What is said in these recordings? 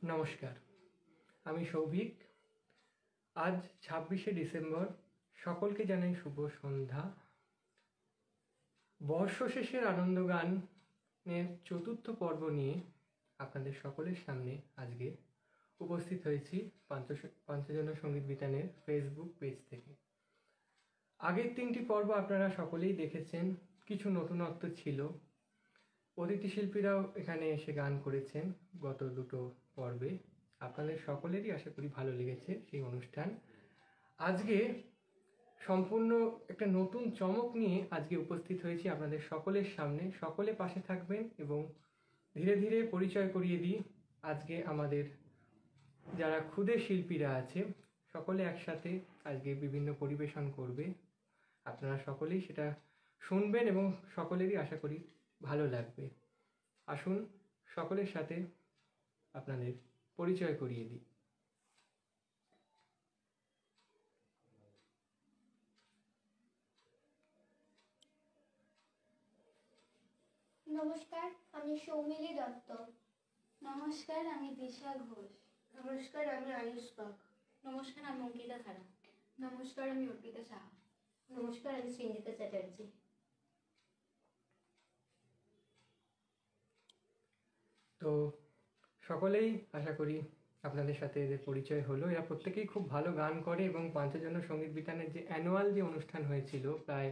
নমস্কার, আমি সৌভিক। আজ 26শে ডিসেম্বর, সকলকে জানাই শুভ সন্ধ্যা। বর্ষ শেষের আনন্দ গানের চতুর্থ পর্ব নিয়ে আপনাদের সকলের সামনে আজকে উপস্থিত হয়েছি পাঞ্চজন্য সঙ্গীত বিতানের ফেসবুক পেজ থেকে। আগের 3টি পর্ব আপনারা সকলেই দেখেছেন, কিছু নতুনত্ব ছিল। অতিথি শিল্পীরাও এখানে এসে গান করেছেন গত দুটো পর্বে। আপনাদের সকলেরই আশা করি ভালো লেগেছে সেই অনুষ্ঠান। আজকে সম্পূর্ণ একটা নতুন চমক নিয়ে আজকে উপস্থিত হয়েছি আপনাদের সকলের সামনে। সকলে পাশে থাকবেন এবং ধীরে ধীরে পরিচয় করিয়ে দিই। আজকে আমাদের যারা ক্ষুদে শিল্পীরা আছে সকলে একসাথে আজকে বিভিন্ন পরিবেশন করবে। আপনারা সকলেই সেটা শুনবেন এবং সকলেরই আশা করি ভালো লাগবে। আসুন সকলের সাথে আপনাদের পরিচয় করিয়ে দিই। নমস্কার, আমি সৌমিলি দত্ত। নমস্কার, আমি দিশা ঘোষ। নমস্কার, আমি আয়ুষ বাগ। নমস্কার, আমি অঙ্কিতা খাড়া। নমস্কার, আমি অর্পিতা সাহা। নমস্কার, আমি সৃঞ্জিতা চ্যাটার্জি। তো সকলেই আশা করি আপনাদের সাথে এদের পরিচয় হলো। এরা প্রত্যেকেই খুব ভালো গান করে এবং পাঞ্চজন্য সঙ্গীত বিতানের যে অ্যানুয়াল যে অনুষ্ঠান হয়েছিল প্রায়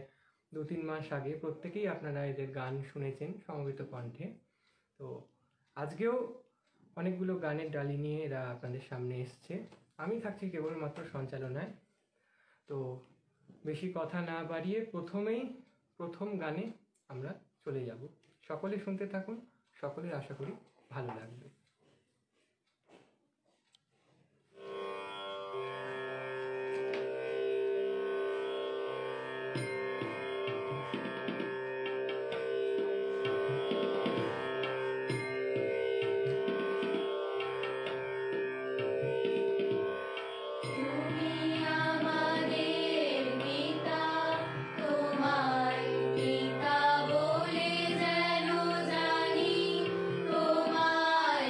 2-3 মাস আগে, প্রত্যেকেই আপনারা এদের গান শুনেছেন সমবেত কণ্ঠে। তো আজকেও অনেকগুলো গানের ডালি নিয়ে এরা আপনাদের সামনে এসছে। আমি থাকছি কেবলমাত্র সঞ্চালনায়। তো বেশি কথা না বাড়িয়ে প্রথম গানে আমরা চলে যাব। সকলে শুনতে থাকুন, সকলের আশা করি ভালো লাগবে। তোমায়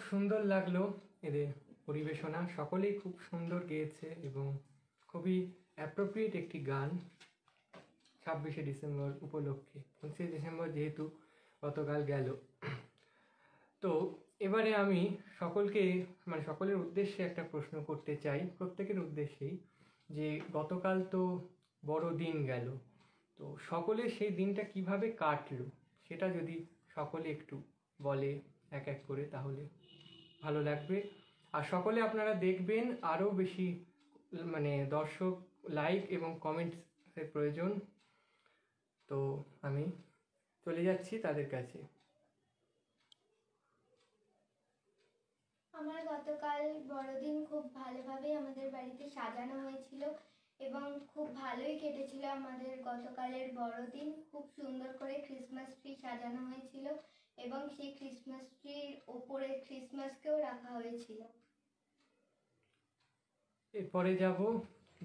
সুন্দর লাগলো এদের পরিবেশনা, সকলেই খুব সুন্দর গেয়েছে এবং খুবই অ্যাপ্রোপ্রিয়েট একটি গান 26শে ডিসেম্বর উপলক্ষে। 29শে ডিসেম্বর যেহেতু গতকাল গেল, তো এবারে আমি সকলকে সকলের উদ্দেশ্যে একটা প্রশ্ন করতে চাই, প্রত্যেকের উদ্দেশ্যেই, যে গতকাল তো বড়দিন গেল, তো সকলে সেই দিনটা কিভাবে কাটলো সেটা যদি সকলে একটু বলে এক এক করে তাহলে ভালো লাগবে। আর সকলে আপনারা দেখবেন আরও বেশি দর্শক, লাইক এবং কমেন্টসের প্রয়োজন। তো আমি চলে যাচ্ছি তাদের কাছে। আমার গতকাল বড়দিন খুব ভালোভাবে আমাদের বাড়িতে সাজানো হয়েছিল এবং খুব ভালোই কেটেছিল আমাদের গতকালের বড়দিন। খুব সুন্দর করে ক্রিসমাস ট্রি সাজানো হয়েছিল এবং সেই ক্রিসমাস ট্রির ওপরে ক্রিসমাসকেও রাখা হয়েছিল। এরপরে যাব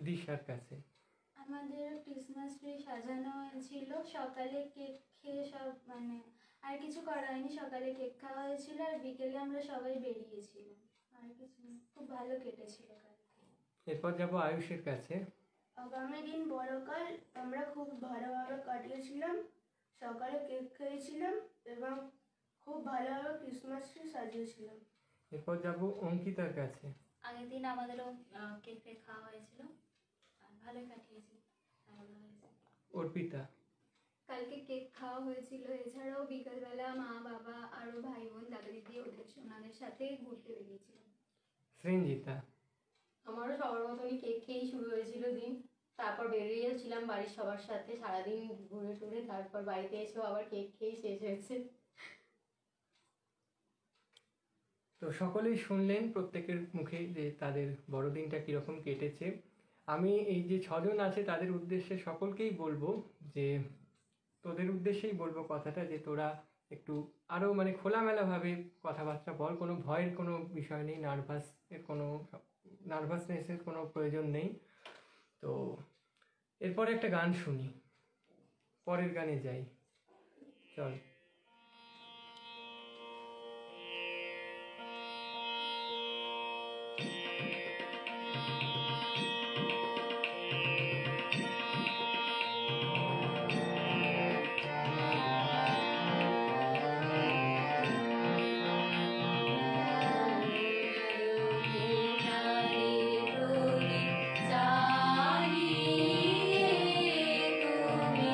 দিশার কাছে। আমাদের ক্রিসমাস ট্রি সাজানো হয়েছিল, সকালে কেক খেয়ে সব আর কিছু করা হয়নি, সকালে কেক খাওয়া হয়েছিল আর বিকেলে আমরা সবাই বেরিয়েছিলাম, আর কিছু না। খুব ভালো কেটেছিল কালকে। এরপর যাব আয়ুষের কাছে। আগামী দিন বড়কাল আমরা খুব ভালোভাবে কাটিয়েছিলাম, সকালে কেক খেয়েছিলাম এবং খুব ভালোভাবে ক্রিসমাস ট্রি সাজিয়েছিলাম। এরপর যাব অঙ্কিতার কাছে। আগের দিন আমাদেরও কেক ফেক খাওয়া হয়েছিল আর ভালোই কাটিয়েছি, ভালো হয়েছে। অর্পিতা। কালকে কেক খাওয়া হয়েছিল, এছাড়াও বিকালবেলা মা বাবা আরও ভাই বোন দাদা দিদি ওনাদের সাথে ঘুরতে বেরিয়েছিলাম। সৃঞ্জিতা। আমারও সবার মতনই কেক খেয়েই শুরু হয়েছিল দিন, তারপর বেরিয়েছিলাম বাড়ির সবার সাথে, সারাদিন ঘুরে টুরে তারপর বাড়িতে এসেও আবার কেক খেয়েই শেষ হয়েছে। তো সকলেই শুনলেন প্রত্যেকের মুখে যে তাদের বড়দিনটা কীরকম কেটেছে। আমি এই যে 6জন আছে তাদের উদ্দেশ্যে সকলকেই বলবো, যে তোদের উদ্দেশ্যেই বলবো কথাটা, যে তোরা একটু আরও খোলামেলাভাবে কথাবার্তা বল, কোনো ভয়ের কোনো বিষয় নেই, নার্ভাসনেসের কোনো প্রয়োজন নেই। তো এরপরে একটা গান শুনি, পরের গানে যাই, চল। তুমি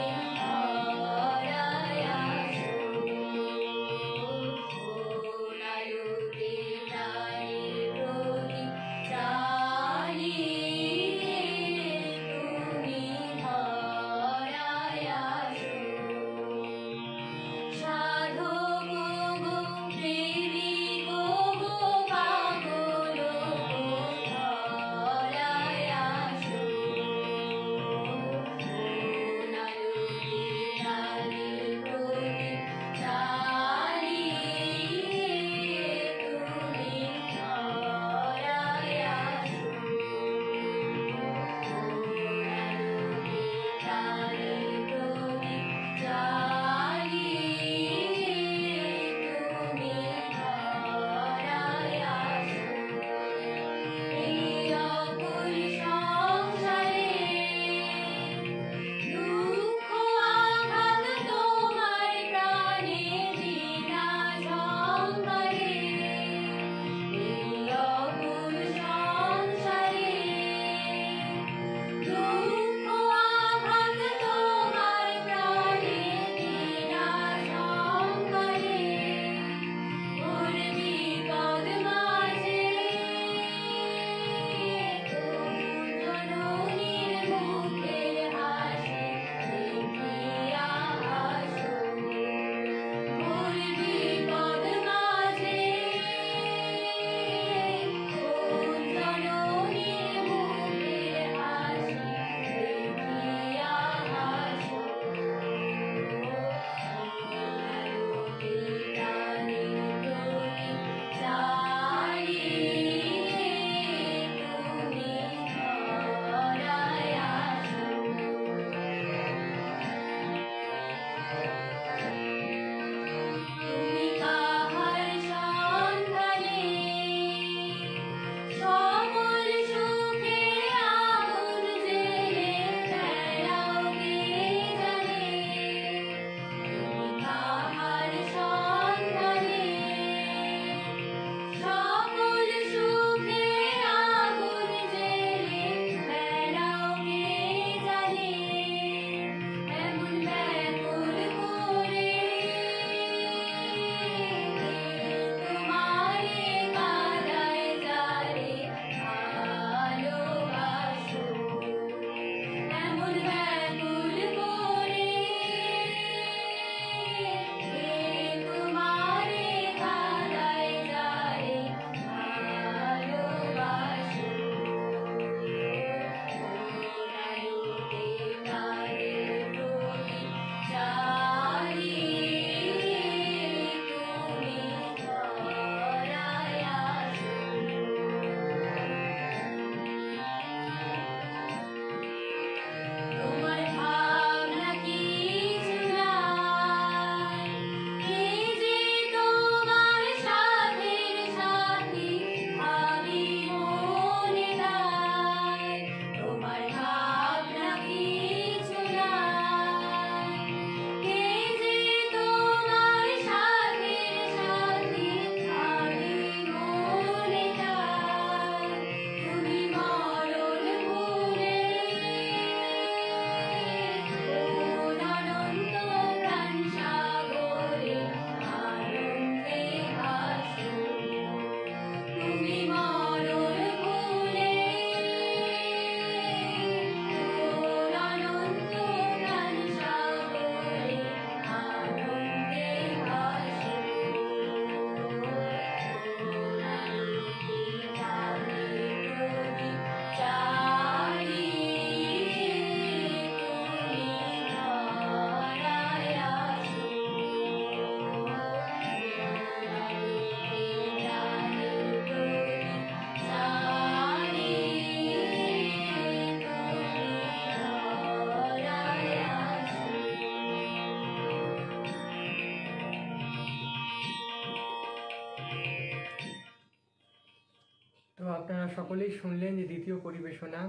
সকলেই শুনলেন যে দ্বিতীয় পরিবেশনা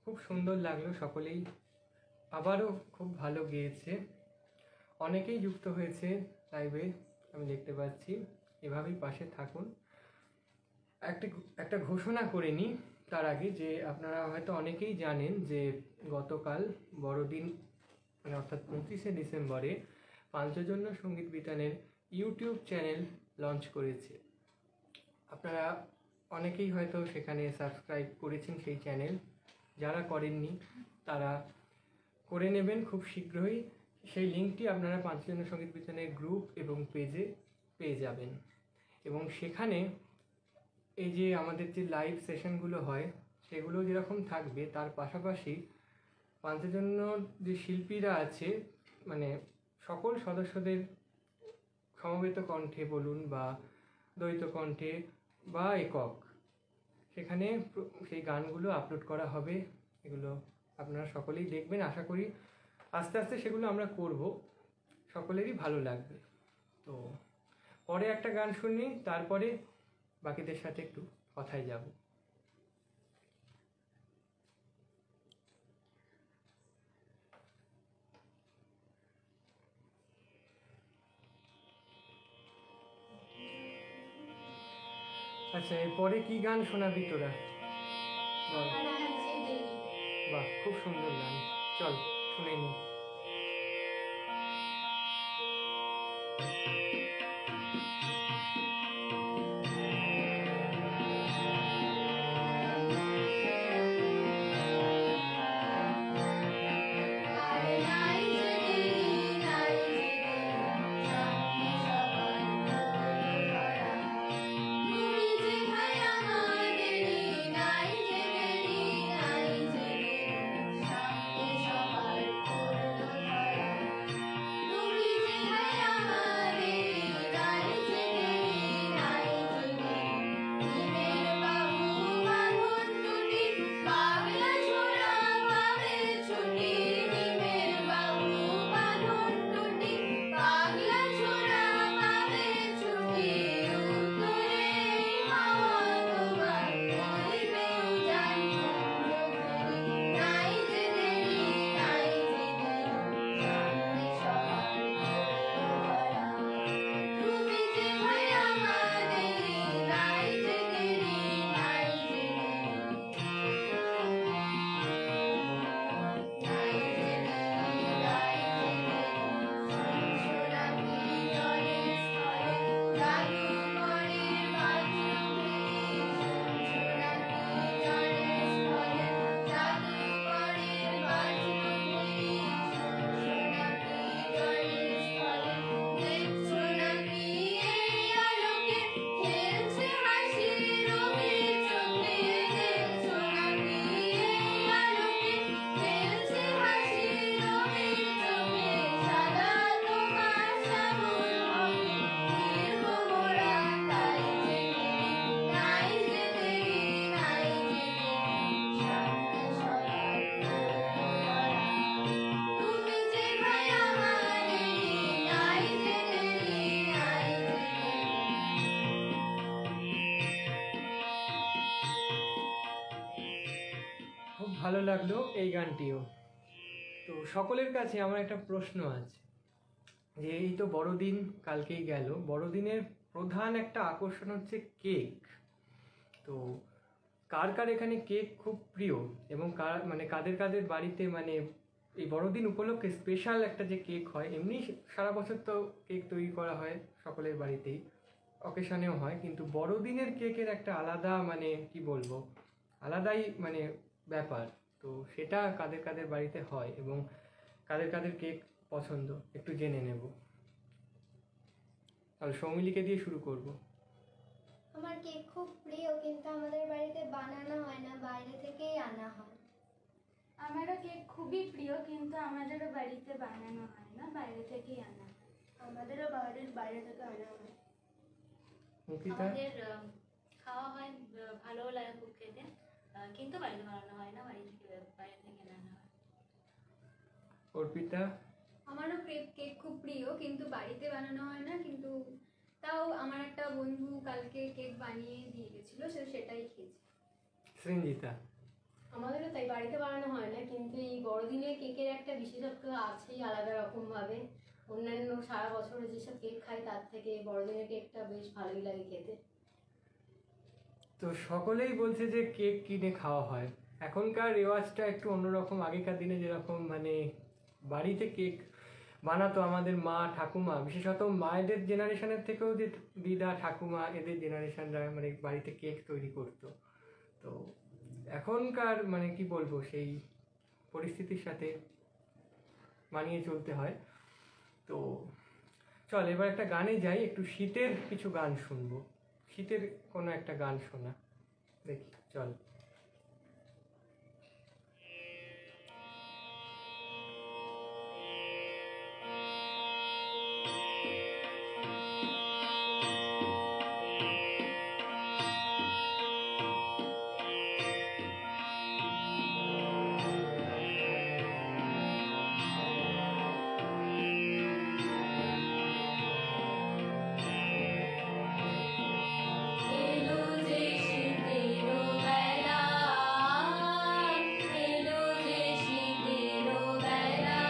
খুব সুন্দর লাগলো, সকলেই আবারও খুব ভালো গেয়েছে, অনেকেই যুক্ত হয়েছে লাইভে আমি দেখতে পাচ্ছি। এভাবেই পাশে থাকুন। একটা ঘোষণা করে নিই তার আগে, যে আপনারা হয়তো অনেকেই জানেন যে গতকাল বড়দিন মানে অর্থাৎ 25শে ডিসেম্বরে পাঞ্চজন্য সঙ্গীত বিতানের ইউটিউব চ্যানেল লঞ্চ করেছে। আপনারা অনেকেই হয়তো সেখানে সাবস্ক্রাইব করেছেন সেই চ্যানেল, যারা করেননি তারা করে নেবেন খুব শীঘ্রই। সেই লিঙ্কটি আপনারা পাঞ্চজন্য সঙ্গীত বিতানের গ্রুপ এবং পেজে পেয়ে যাবেন। এবং সেখানে এই যে আমাদের যে লাইভ সেশনগুলো হয় সেগুলো যেরকম থাকবে, তার পাশাপাশি পাঞ্চজন্য যে শিল্পীরা আছে মানে সকল সদস্যদের সমবেত কণ্ঠে বলুন বা দ্বৈত কণ্ঠে বা একক, সেখানে সেই গানগুলো আপলোড করা হবে। এগুলো আপনারা সকলেই দেখবেন, আশা করি আস্তে আস্তে সেগুলো আমরা করব, সকলেরই ভালো লাগবে। তো পরে একটা গান শুনি, তারপরে বাকিদের সাথে একটু কথায় যাব। আচ্ছা, এরপরে কি গান শোনাবি তোরা? বল। বাহ, খুব সুন্দর গান, চল শুনে নি। ভালো লাগলো এই গানটিও। তো সকলের কাছে আমার একটা প্রশ্ন আছে, যে এই তো বড়দিন কালকেই গেল, বড়দিনের প্রধান একটা আকর্ষণ হচ্ছে কেক। তো কার কার এখানে কেক খুব প্রিয়, এবং কার মানে কাদের কাদের বাড়িতে মানে এই বড়দিন উপলক্ষে স্পেশাল একটা যে কেক হয়, এমনি সারা বছর তো কেক তৈরি করা হয় সকলের বাড়িতেই, অকেশনেও হয়, কিন্তু বড়দিনের কেকের একটা আলাদা মানে কি বলবো আলাদাই মানে ব্যাপার। তো সেটা কাদের কাদের বাড়িতে হয় এবং কাদের কাদের কেক পছন্দ একটু জেনে নেব। তাহলে সৌমিলিকে দিয়ে শুরু করব। আমার কেক খুব প্রিয়, কিন্তু আমাদের বাড়িতে বানানো হয় না, বাইরে থেকেই আনা হয়। আমারও কেক খুবই প্রিয়, কিন্তু আমাদেরও বাড়িতে বানানো হয় না, বাইরে থেকেই আনা হয়। আমাদেরও বাড়ির বাইরে থেকে আনা হয়। অঙ্কিতা? আমাদের খাওয়া হয়, ভালো লাগে খুব খেতে, কিন্তু বাড়িতে বানানো হয় না, বাইরে থেকে আনা হয়। অর্পিতা? আমারও কেক খুব প্রিয়, কিন্তু বাড়িতে বানানো হয় না, কিন্তু তাও আমার একটা বন্ধু কালকে কেক বানিয়ে দিয়ে গেছিলো, সেটাই খেয়েছি। সৃঞ্জিতা? আমাদেরও তাই, বাড়িতে বানানো হয় না, কিন্তু এই বড়দিনে কেকের একটা বিশেষত্ব আছেই আলাদা রকমভাবে। অন্যান্য সারা বছরে যেসব কেক খাই তার থেকে বড়দিনের কেকটা বেশ ভালোই লাগে খেতে। তো সকলেই বলছে যে কেক কিনে খাওয়া হয়। এখনকার রেওয়াজটা একটু অন্যরকম। আগেকার দিনে যেরকম মানে বাড়িতে কেক বানাতো আমাদের মা ঠাকুমা, বিশেষত মায়েদের জেনারেশনের থেকেও যে দিদা ঠাকুমা এদের জেনারেশনরা মানে বাড়িতে কেক তৈরি করতো। তো এখনকার মানে কি বলবো, সেই পরিস্থিতির সাথে মানিয়ে চলতে হয়। তো চল এবার একটা গানে যাই, একটু শীতের কিছু গান শুনবো। শীতের কোনো একটা গান শোনা দেখি, চল। এলো যে শীতের বেলা, এলো যে শীতের বেলা,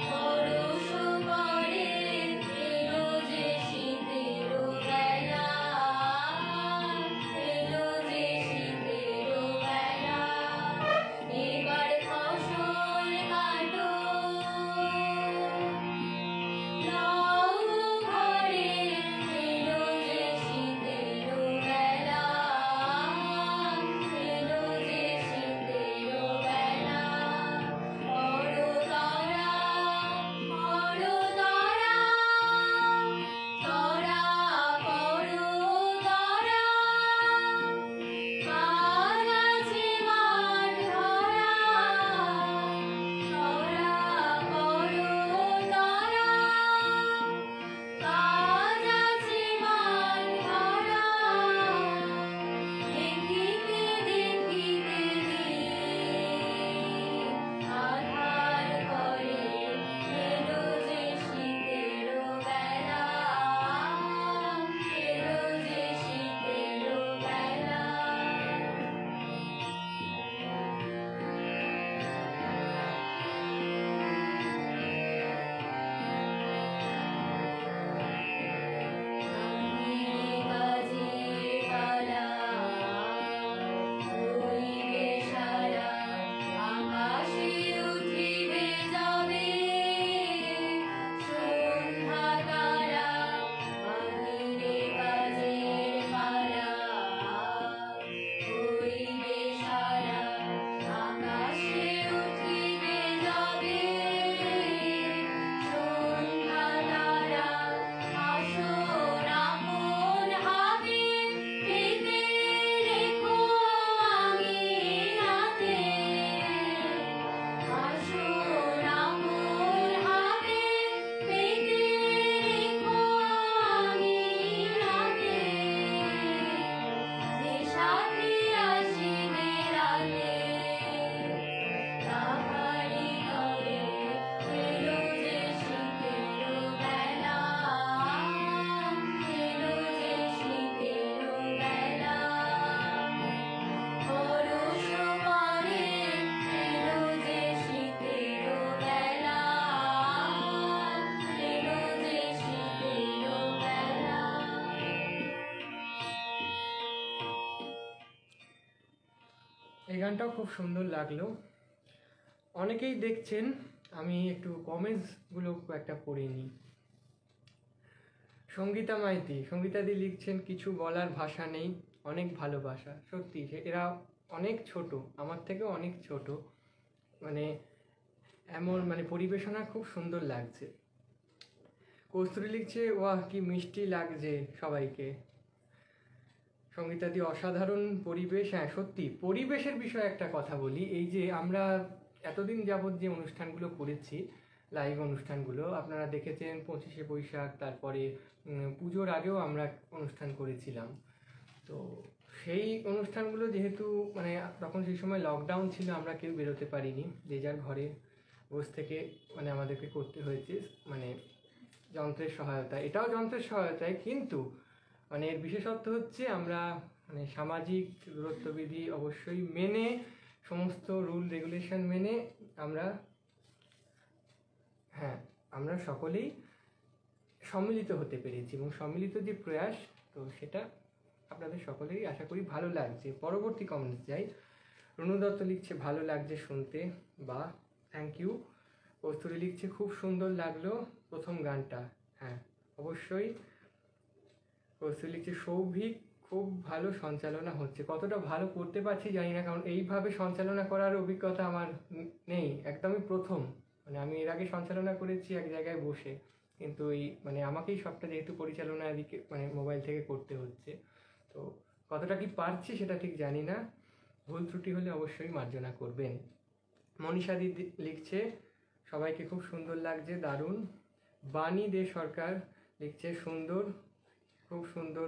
পরশ করে এলো যে শীতের বেলা, এলো যে শীতের বেলা, এবার ফসল কাটো লাউ ঘরে, এলো যে শীতের বেলা, এলো যে শীতের বেলা, পড়ো তরা, পড়ো তরা, তরা পড়ো তরা, কার আছে মাঠ ভরা, তরা পড়ো তরা, কাজ আছে মান ভরা, দেখিতে দেখিতে দিন আধার করে, এলো যে শীতের বেলা, এলো যে শীতের বেলা। আমিরে বাজে পালা, হইবে সারা, আকাশে উঠিবে যাবে সন্ধ্যা তারা, আমিরে বাজে পালা, হইবে সারা, আকাশে উঠিবে যাবে সন্ধ্যা তারা, আসর আপন হাতে পেতে রেখো আঙিনাতে, আসর আপন হাতে পেতে রেখো আঙিনাতে, যে সাথী আসিবে রাতে, তাহারি তরে এলো যে শীতের বেলা, এলো যে শীতের বেলা, পরশ করে এলো যে শীতের বেলা, এলো যে শীতের বেলা। এই গানটাও খুব সুন্দর লাগলো। অনেকেই দেখছেন, আমি একটু কমেন্টসগুলো একটা পড়ে নিই। সঙ্গীতা মাইতি, সঙ্গীতাদি লিখছেন, কিছু বলার ভাষা নেই, অনেক ভালোবাসা। সত্যি এরা অনেক ছোট, আমার থেকেও অনেক ছোট, মানে এমন মানে পরিবেশনা খুব সুন্দর লাগছে। কস্তুরী লিখছে, ওয়াহ কি মিষ্টি লাগছে সবাইকে। সঙ্গীতাদি, অসাধারণ পরিবেশ। হ্যাঁ সত্যি, পরিবেশের বিষয়ে একটা কথা বলি। এই যে আমরা এতদিন যাবৎ যে অনুষ্ঠানগুলো করেছি, লাইভ অনুষ্ঠানগুলো আপনারা দেখেছেন, 25শে বৈশাখ, তারপরে পুজোর আগেও আমরা অনুষ্ঠান করেছিলাম। তো সেই অনুষ্ঠানগুলো যেহেতু মানে তখন সেই সময় লকডাউন ছিল, আমরা কেউ বেরোতে পারিনি, যে যার ঘরে বসে থেকে মানে আমাদেরকে করতে হয়েছে, মানে যন্ত্রের সহায়তা। এটাও যন্ত্রের সহায়তায়, কিন্তু মানে এর বিশেষত্ব হচ্ছে আমরা মানে সামাজিক দূরত্ববিধি অবশ্যই মেনে, সমস্ত রুল রেগুলেশন মেনে আমরা সকলেই সম্মিলিত হতে পেরেছি, এবং সম্মিলিত যে প্রয়াস, তো সেটা আপনাদের সকলেরই আশা করি ভালো লাগছে। পরবর্তী কমেন্টস যাই। রুনু দত্ত লিখছে ভালো লাগছে শুনতে, বা থ্যাংক ইউ। কস্তুরী লিখছে খুব সুন্দর লাগলো প্রথম গানটা। হ্যাঁ অবশ্যই। কস্তুরী লিখছে সৌভিক খুব ভালো সঞ্চালনা হচ্ছে। কতটা ভালো করতে পারছি জানি না, কারণ এইভাবে সঞ্চালনা করার অভিজ্ঞতা আমার নেই, একদমই প্রথম। মানে আমি এর আগে সঞ্চালনা করেছি এক জায়গায় বসে, কিন্তু এই মানে আমাকেই সবটা যেহেতু পরিচালনা এদিকে মানে মোবাইল থেকে করতে হচ্ছে, তো কতটা কি পারছি সেটা ঠিক জানি না। ভুল ত্রুটি হলে অবশ্যই মার্জনা করবেন। মনীষা দিদি লিখছে সবাইকে খুব সুন্দর লাগছে, দারুণ। বাণী দে সরকার লিখছে সুন্দর, খুব সুন্দর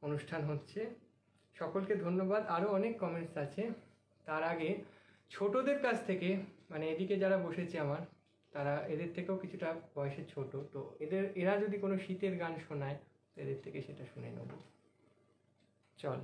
অনুষ্ঠান হচ্ছে, সকলকে ধন্যবাদ। আরও অনেক কমেন্টস আছে। তার আগে ছোটদের কাছ থেকে, মানে এদিকে যারা বসেছে আমার, তারা এদের থেকেও কিছুটা বয়সে ছোট, তো এরা যদি কোনো শীতের গান শোনায় তো এদের থেকে সেটা শুনে নেব। চল।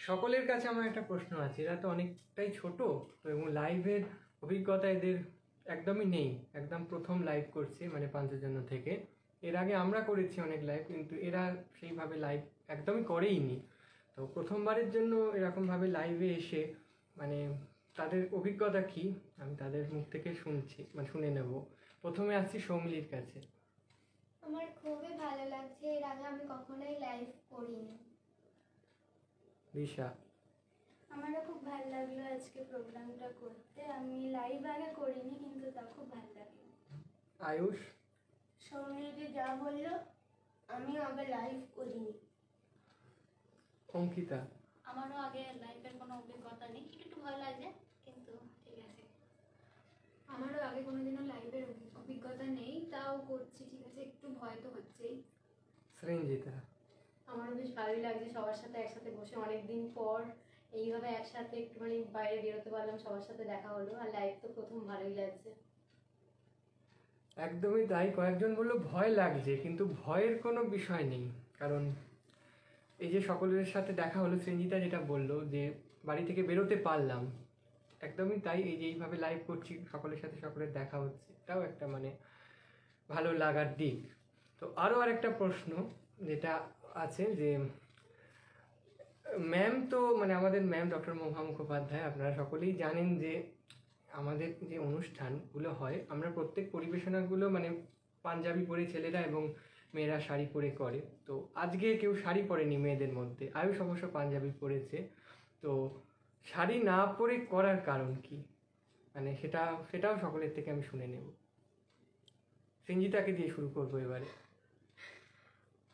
সকলের কাছে আমার একটা প্রশ্ন আছে, এরা তো অনেকটাই ছোট, তো এবং লাইভের অভিজ্ঞতা এদের একদমই নেই, একদম প্রথম লাইভ করছে মানে পাঞ্চজন্য থেকে। এর আগে আমরা করেছি অনেক লাইভ, কিন্তু এরা সেইভাবে লাইভ একদমই করেইনি। তো প্রথমবারের জন্য এরকমভাবে লাইভে এসে মানে তাদের অভিজ্ঞতা কি আমি তাদের মুখ থেকে শুনে নেব। প্রথমে আসছি সৌমিলির কাছে। আমার খুবই ভালো লাগছে, এর আগে আমি কখনোই লাইভ করিনি। দিশা। আমারও খুব ভালো লাগলো আজকে প্রোগ্রামটা করতে, আমি লাইভ আগে করিনি কিন্তু তা খুব ভালো লাগলো। আয়ুষ। সৌমিলি যা বললো, আমি আগে লাইভ করিনি, অঙ্কিতা? আমারও আগে লাইফের কোনো অভিজ্ঞতা নেই, একটু ভয় লাগে, কিন্তু ঠিক আছে। আমারও আগে কোনোদিনও লাইভের অভিজ্ঞতা নেই, তাও করছি, ঠিক আছে, একটু ভয় তো হচ্ছেই। সৃঞ্জিতা? আমারও বেশ ভালোই লাগছে সবার সাথে একসাথে বসে, অনেকদিন পর এইভাবে একসাথে একটুখানি বাইরে বেরোতে পারলাম, সবার সাথে দেখা হলো, আর লাইভ তো প্রথম ভালোই লাগছে। একদমই তাই। কয়েকজন বললো ভয় লাগছে, কিন্তু ভয়ের কোনো বিষয় নেই, কারণ এই যে সকলের সাথে দেখা হলো, সৃঞ্জিতা যেটা বললো যে বাড়ি থেকে বেরোতে পারলাম, একদমই তাই। এই যে এইভাবে লাইভ করছি, সকলের সাথে সকলের দেখা হচ্ছে, এটাও একটা মানে ভালো লাগার দিক। তো আরও আরেকটা প্রশ্ন যেটা আছে যে ম্যাম তো মানে আমাদের ম্যাম ডক্টর মহুয়া মুখোপাধ্যায়, আপনারা সকলেই জানেন যে আমাদের যে অনুষ্ঠানগুলো হয়, আমরা প্রত্যেক পরিবেশনাগুলো মানে পাঞ্জাবি পরে ছেলেরা এবং মেয়েরা শাড়ি পরে করে। তো আজকে কেউ শাড়ি পরেনি মেয়েদের মধ্যে, আয়ুষ অবশ্য পাঞ্জাবি পরেছে। তো শাড়ি না পরে করার কারণ কি, মানে সেটাও সকলের থেকে আমি শুনে নেব। সঞ্জিতাকে দিয়ে শুরু করবো এবারে।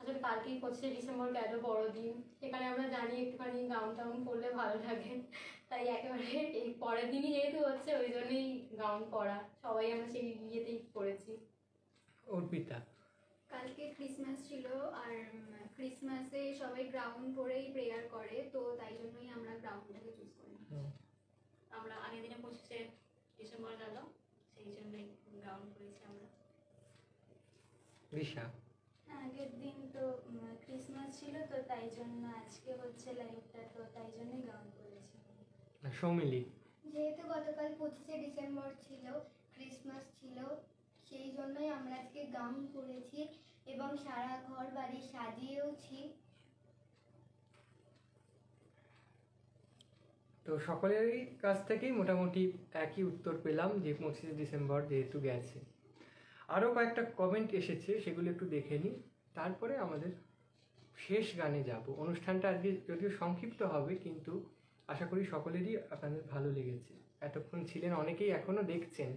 আসলে কালকেই 25শে ডিসেম্বর গেল বড়দিন, সেখানে আমরা জানি একটুখানি গাউন টাউন পরলে ভালো লাগে, তাই একেবারে এই পরের দিনই যেহেতু হচ্ছে ওই জন্যই গাউন পরা, সবাই আমরা সেই ইয়েতেই পরেছি। অর্পিতা? কালকে ক্রিসমাস ছিল, আর ক্রিসমাসে সবাই গ্রাউন্ড পরেই প্রেয়ার করে, তো তাই জন্যই আমরা গ্রাউন্ডটাকে চুজ করি। আমরা আগের দিনে 25শে ডিসেম্বর গেল, সেই জন্যই গাউন পরেছি আমরা। ঋষা? আগের দিন তো ক্রিসমাস ছিল, তো তাই জন্য আজকে হচ্ছে লাইভটা, তো তাই জন্যই গাউন পরেছি। সৌমিলি? যেহেতু গতকাল 25শে ডিসেম্বর ছিল, ক্রিসমাস ছিল, সেই জন্যই আমরা আজকে গাউন পরেছি এবং সারা ঘর বাড়ি সাজিয়েওছি। তো সকলেরই কাছ থেকেই মোটামুটি একই উত্তর পেলাম যে 25শে ডিসেম্বর যেহেতু গেছে। আরও কয়েকটা কমেন্ট এসেছে, সেগুলো একটু দেখে নিই, তারপরে আমাদের শেষ গানে যাব। অনুষ্ঠানটা আজকে যদিও সংক্ষিপ্ত হবে, কিন্তু আশা করি সকলেরই আপনাদের ভালো লেগেছে। এতক্ষণ ছিলেন, অনেকেই এখনও দেখছেন,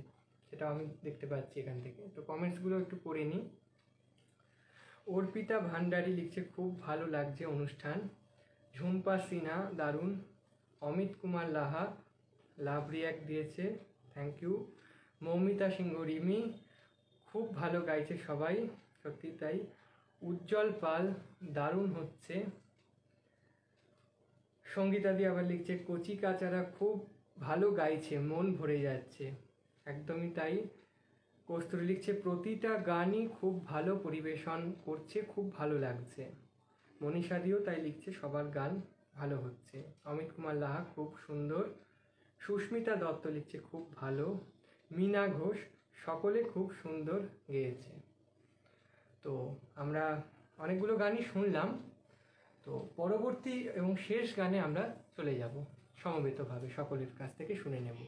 সেটাও আমি দেখতে পাচ্ছি এখান থেকে। তো কমেন্টসগুলো একটু পড়ে নিই। অর্পিতা ভান্ডারী লিখছে খুব ভালো লাগছে অনুষ্ঠান। ঝুম্পা সিনহা দারুণ। অমিত কুমার লাহা লাভ রিয়াক্ট দিয়েছে, থ্যাংক ইউ। মৌমিতা সিংহ রিমি খুব ভালো গাইছে সবাই, সত্যি তাই। উজ্জ্বল পাল দারুণ হচ্ছে। সঙ্গীতাদি আবার লিখছে কচি কাচারা খুব ভালো গাইছে, মন ভরে যাচ্ছে, একদমই তাই। কস্তুরী লিখছে প্রতিটা গানই খুব ভালো পরিবেশন করছে, খুব ভালো লাগছে। মনীষাদিও তাই লিখছে সবার গান ভালো হচ্ছে। অমিত কুমার লাহা খুব সুন্দর। সুস্মিতা দত্ত লিখছে খুব ভালো। মীনা ঘোষ সকলে খুব সুন্দর গেয়েছে। তো আমরা অনেকগুলো গানই শুনলাম, তো পরবর্তী এবং শেষ গানে আমরা চলে যাব, সমবেতভাবে সকলের কাছ থেকে শুনে নেব।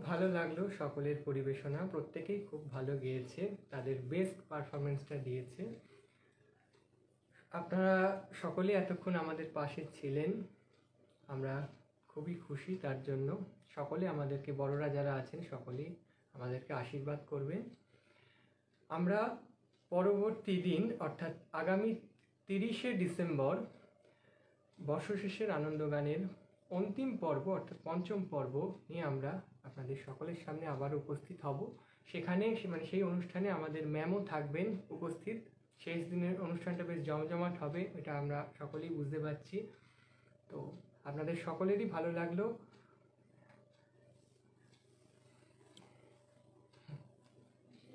ভালো লাগলো সকলের পরিবেশনা, প্রত্যেকেই খুব ভালো গেয়েছে, তাদের বেস্ট পারফরমেন্সটা দিয়েছে। আপনারা সকলে এতক্ষণ আমাদের পাশে ছিলেন, আমরা খুবই খুশি তার জন্য। সকলে আমাদেরকে, বড়রা যারা আছেন সকলেই আমাদেরকে আশীর্বাদ করবেন। আমরা পরবর্তী দিন অর্থাৎ আগামী 30শে ডিসেম্বর বর্ষশেষের আনন্দগানের অন্তিম পর্ব অর্থাৎ পঞ্চম পর্ব নিয়ে আমরা আপনাদের সকলের সামনে আবার উপস্থিত হব। সেখানে মানে সেই অনুষ্ঠানে আমাদের ম্যামও থাকবেন উপস্থিত। শেষ দিনের অনুষ্ঠানটা বেশ জমজমাট হবে, এটা আমরা সকলেই বুঝতে পারছি। তো আপনাদের সকলেরই ভালো লাগলো।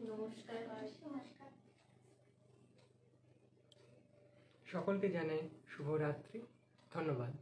নমস্কার। সকলকে জানাই শুভরাত্রি, ধন্যবাদ।